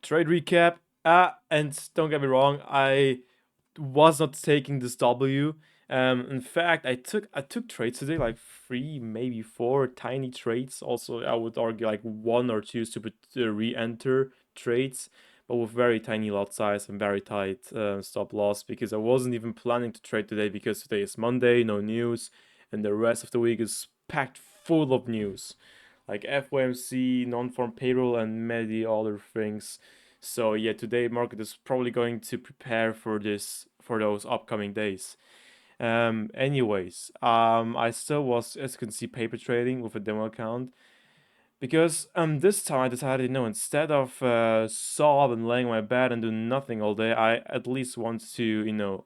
Trade recap. And don't get me wrong, I was not taking this W. In fact, I took trades today, like three, maybe four tiny trades. Also, I would argue like one or two stupid re-enter trades, but with very tiny lot size and very tight stop loss because I wasn't even planning to trade today because today is Monday, no news, and the rest of the week is packed full of news, like FOMC, non-farm payroll, and many other things. So yeah, today market is probably going to prepare for this for those upcoming days. I still was, as you can see, paper trading with a demo account because this time I decided, instead of sob and laying on my bed and do nothing all day, I at least want to,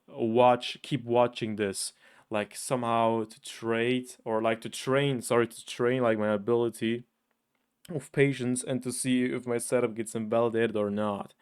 keep watching this, like somehow to trade or like to train like my ability of patience and to see if my setup gets invalidated or not.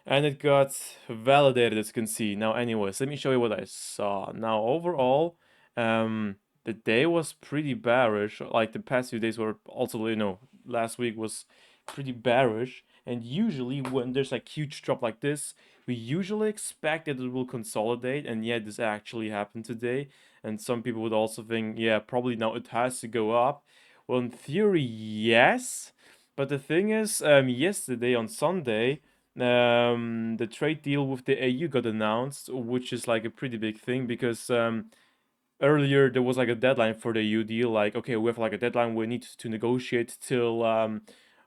And it got validated, as you can see. Now, anyways, let me show you what I saw. Now, overall, the day was pretty bearish. Like the past few days were also, last week was pretty bearish. And usually, when there's like huge drop like this, we usually expect that it will consolidate. And yet, this actually happened today. And some people would also think, yeah, probably now it has to go up. Well, in theory, yes. But the thing is, yesterday on Sunday, the trade deal with the AU got announced, which is like a pretty big thing because earlier there was like a deadline for the EU deal. Like, okay, we have like a deadline, we need to negotiate till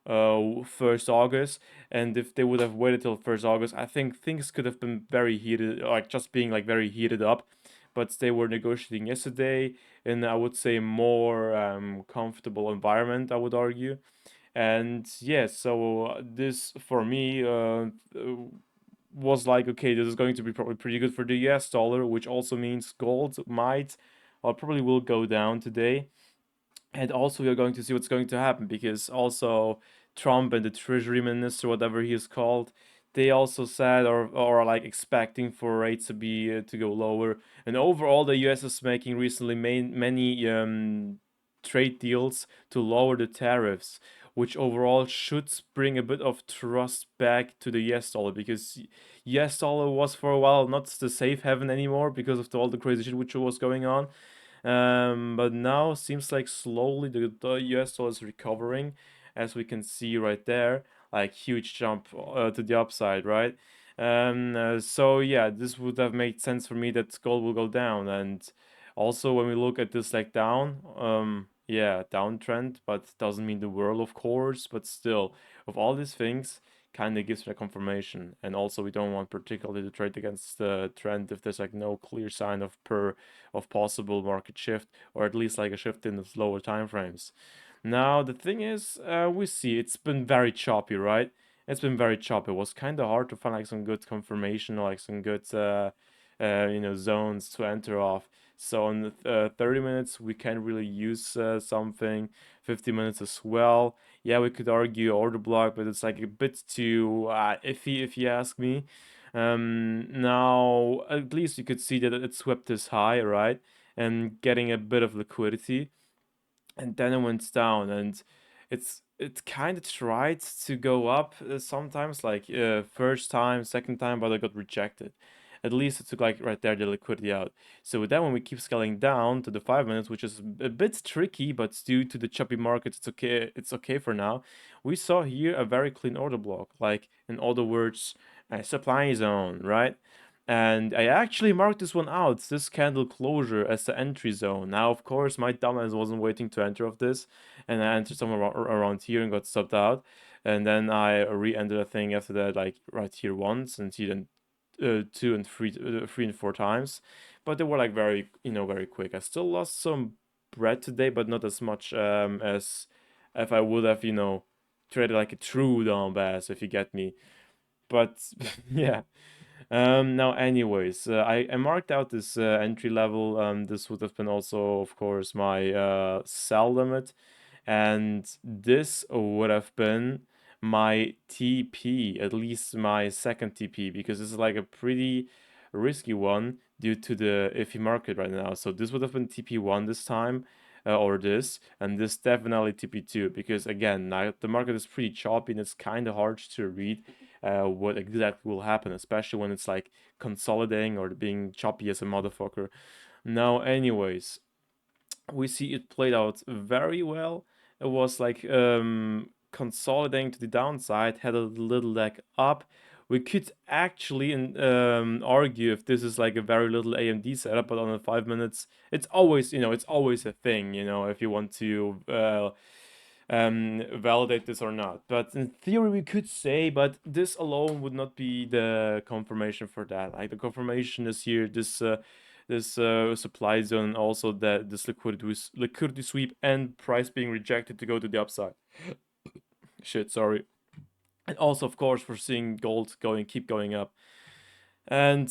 1st August. And if they would have waited till 1st August, I think things could have been very heated, like just being like very heated up. But they were negotiating yesterday in, I would say, more comfortable environment, I would argue. And yeah, so this for me was like, okay, this is going to be probably pretty good for the US dollar, which also means gold might or probably will go down today. And also, we are going to see what's going to happen because also Trump and the Treasury Minister, whatever he is called, they also said or are like expecting for rates to be to go lower. And overall, the U.S. is making recently many trade deals to lower the tariffs, which overall should bring a bit of trust back to the US dollar because US dollar was for a while not the safe haven anymore because of all the crazy shit which was going on. But now seems like slowly the US dollar is recovering, as we can see right there, like huge jump to the upside, right? So yeah, this would have made sense for me that gold will go down, and also when we look at this like down, yeah, downtrend, but doesn't mean the world, of course, but still, of all these things, kind of gives me a confirmation. And also, we don't want particularly to trade against the trend if there's like no clear sign of possible market shift, or at least like a shift in the lower time frames. Now, the thing is, we see it's been very choppy, right? It's been very choppy. It was kind of hard to find like some good confirmation or like some good, zones to enter off. So in the 30 minutes, we can really use something. 50 minutes as well. Yeah, we could argue order block, but it's like a bit too iffy if you ask me. Now, at least you could see that it swept this high, right? And getting a bit of liquidity, and then it went down, and it kind of tried to go up sometimes, like first time, second time, but it got rejected. At least it took like right there the liquidity out. So with that, when we keep scaling down to the 5 minutes, which is a bit tricky, but due to the choppy market, it's okay. It's okay for now. We saw here a very clean order block, like in other words, a supply zone, right? And I actually marked this one out, this candle closure, as the entry zone. Now, of course, my dumbass wasn't waiting to enter of this, and I entered somewhere around here and got stopped out. And then I re-entered a thing after that, like right here once, and here then two and three and four times. But they were like very, very quick. I still lost some bread today, but not as much as if I would have, traded like a true dumbass, if you get me. But yeah. Now, anyways, I marked out this entry level. This would have been also, of course, my sell limit, and this would have been my TP, at least my second TP, because this is like a pretty risky one due to the iffy market right now. So this would have been TP1 this time, or this, and this definitely TP2, because again, now the market is pretty choppy and it's kind of hard to read what exactly will happen, especially when it's like consolidating or being choppy as a motherfucker. Now, anyways, we see it played out very well. It was like consolidating to the downside, had a little leg up. We could actually argue if this is like a very little AMD setup, but on the 5 minutes, it's always it's always a thing. If you want to validate this or not. But in theory, we could say, but this alone would not be the confirmation for that. Like the confirmation is here, this supply zone, also that this liquidity sweep and price being rejected to go to the upside. Shit, sorry. And also, of course, we're seeing gold keep going up. And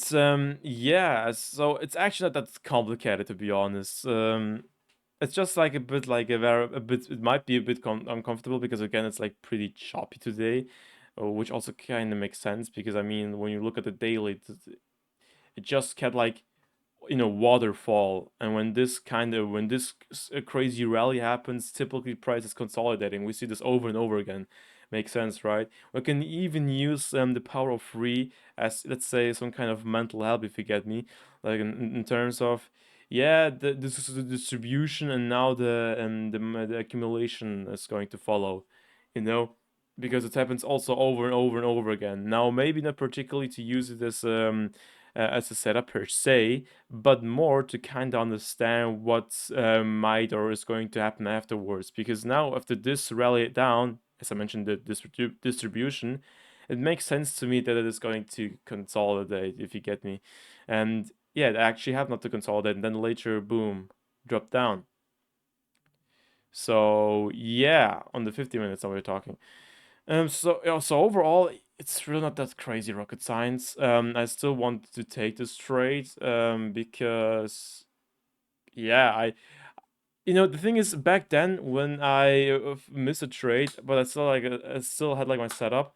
yeah, so it's actually not that complicated to be honest. It's just like a bit like a bit. It might be a bit uncomfortable because again, it's like pretty choppy today, which also kind of makes sense because I mean, when you look at the daily, it just kept like waterfall, and when this crazy rally happens, typically price is consolidating. We see this over and over again. Makes sense, right? We can even use the power of free as, let's say, some kind of mental help, if you get me, like in terms of, yeah, this is the distribution, and now the accumulation is going to follow, you know because it happens also over and over and over again. Now, maybe not particularly to use it as a setup per se, but more to kind of understand what might or is going to happen afterwards. Because now, after this rally down, as I mentioned, the distribution, it makes sense to me that it is going to consolidate, if you get me. And yeah, they actually have not to consolidate, and then later, boom, drop down. So yeah, on the 50 minutes that we're talking. So overall, it's really not that crazy rocket science. I still want to take this trade because yeah, the thing is, back then when I missed a trade, but I still had like my setup.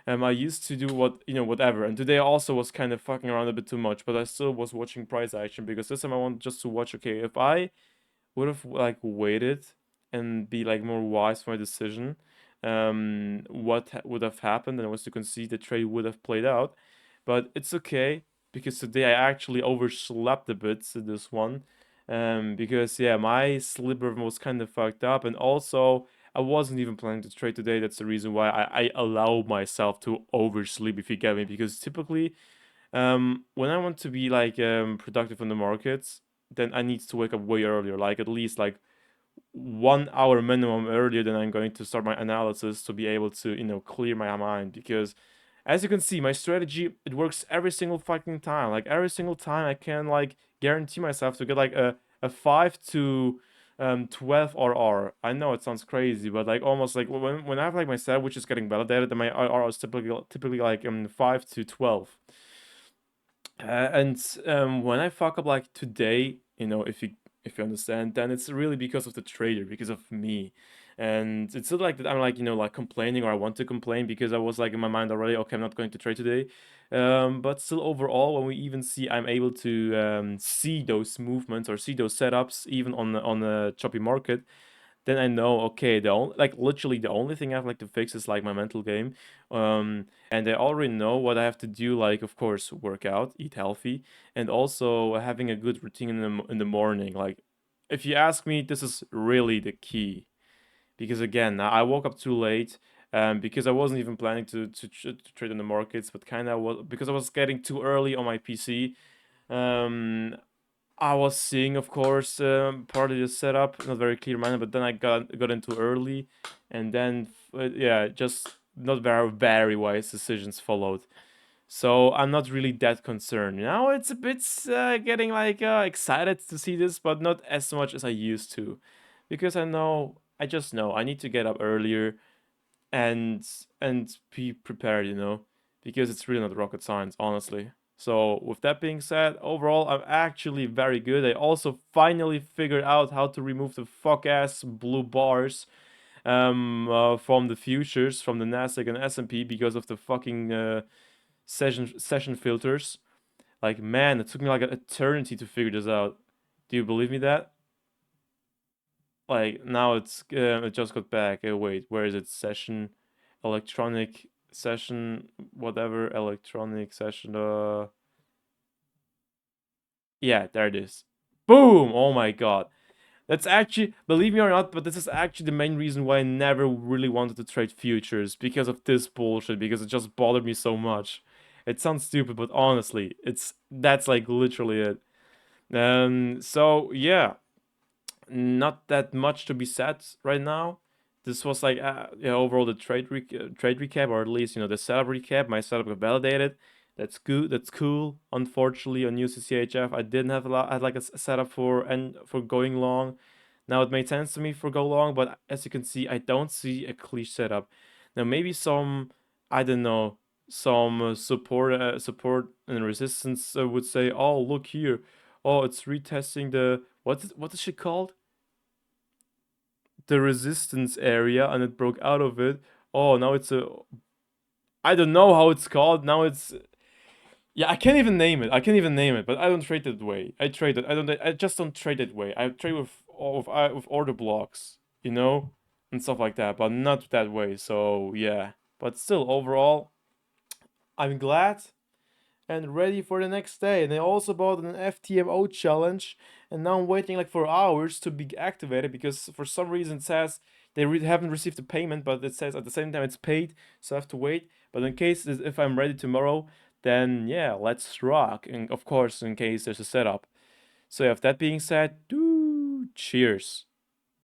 I used to do whatever, and today I also was kind of fucking around a bit too much, but I still was watching price action because this time I want just to watch. Okay, if I would have like waited and be like more wise for my decision, what would have happened, and was you can see the trade would have played out. But it's okay because today I actually overslept a bit to this one, because yeah, my slipper was kind of fucked up, and also I wasn't even planning to trade today. That's the reason why I allow myself to oversleep, if you get me, because typically when I want to be like productive in the markets, then I need to wake up way earlier, like at least like 1 hour minimum earlier than I'm going to start my analysis to be able to clear my mind. Because as you can see, my strategy, it works every single fucking time. Like every single time I can like guarantee myself to get like a 5 to 12 RR. I know it sounds crazy, but like almost like when I have like my set which is getting validated, then my RR is typically like 5 to 12. And when I fuck up like today, if you understand, then it's really because of the trader, because of me. And it's not like that I'm like like complaining, or I want to complain, because I was like in my mind already, okay, I'm not going to trade today. But still, overall, when we even see I'm able to see those movements or see those setups even on a choppy market, then I know, okay, like literally the only thing I have like to fix is like my mental game. And I already know what I have to do, like of course work out, eat healthy, and also having a good routine in the morning. Like if you ask me, this is really the key, because again, I woke up too late. Because I wasn't even planning to trade in the markets, but kind of was because I was getting too early on my PC. Um, I was seeing, of course, part of the setup, not very clear minded, but then I got into early, and then yeah, just not very wise decisions followed. So I'm not really that concerned. Now it's a bit getting like excited to see this, but not as much as I used to, because I just know I need to get up earlier and be prepared, because it's really not rocket science, honestly. So with that being said, overall I'm actually very good. I also finally figured out how to remove the fuck ass blue bars from the futures, from the Nasdaq and S&P, because of the fucking session filters. Like, man, it took me like an eternity to figure this out. Do you believe me that? Like now it just got back. Wait, where is it? Session, electronic session, whatever, electronic session. Yeah, there it is. Boom! Oh my god. That's actually, believe me or not, but this is actually the main reason why I never really wanted to trade futures, because of this bullshit, because it just bothered me so much. It sounds stupid, but honestly, that's like literally it. So yeah, not that much to be said right now. This was like yeah, overall the trade recap, or at least the setup recap. My setup got validated. That's good. That's cool. Unfortunately, on UCCHF, I didn't have a lot. I had like a setup for going long. Now it made sense to me for go long, but as you can see, I don't see a clear setup. Now maybe some, I don't know, some support and resistance would say, oh look here, oh it's retesting the what is she called? The resistance area, and it broke out of it. Oh, now it's a, I don't know how it's called. Now it's, yeah, I can't even name it. I can't even name it. But I don't trade that way. I trade it. I don't. I just don't trade that way. I trade with order blocks, and stuff like that. But not that way. So yeah. But still, overall, I'm glad and ready for the next day. And I also bought an FTMO challenge, and now I'm waiting like for hours to be activated, because for some reason it says they haven't received the payment, but it says at the same time it's paid, so I have to wait. But in case if I'm ready tomorrow, then yeah, let's rock. And of course, in case there's a setup. So yeah, with that being said, cheers.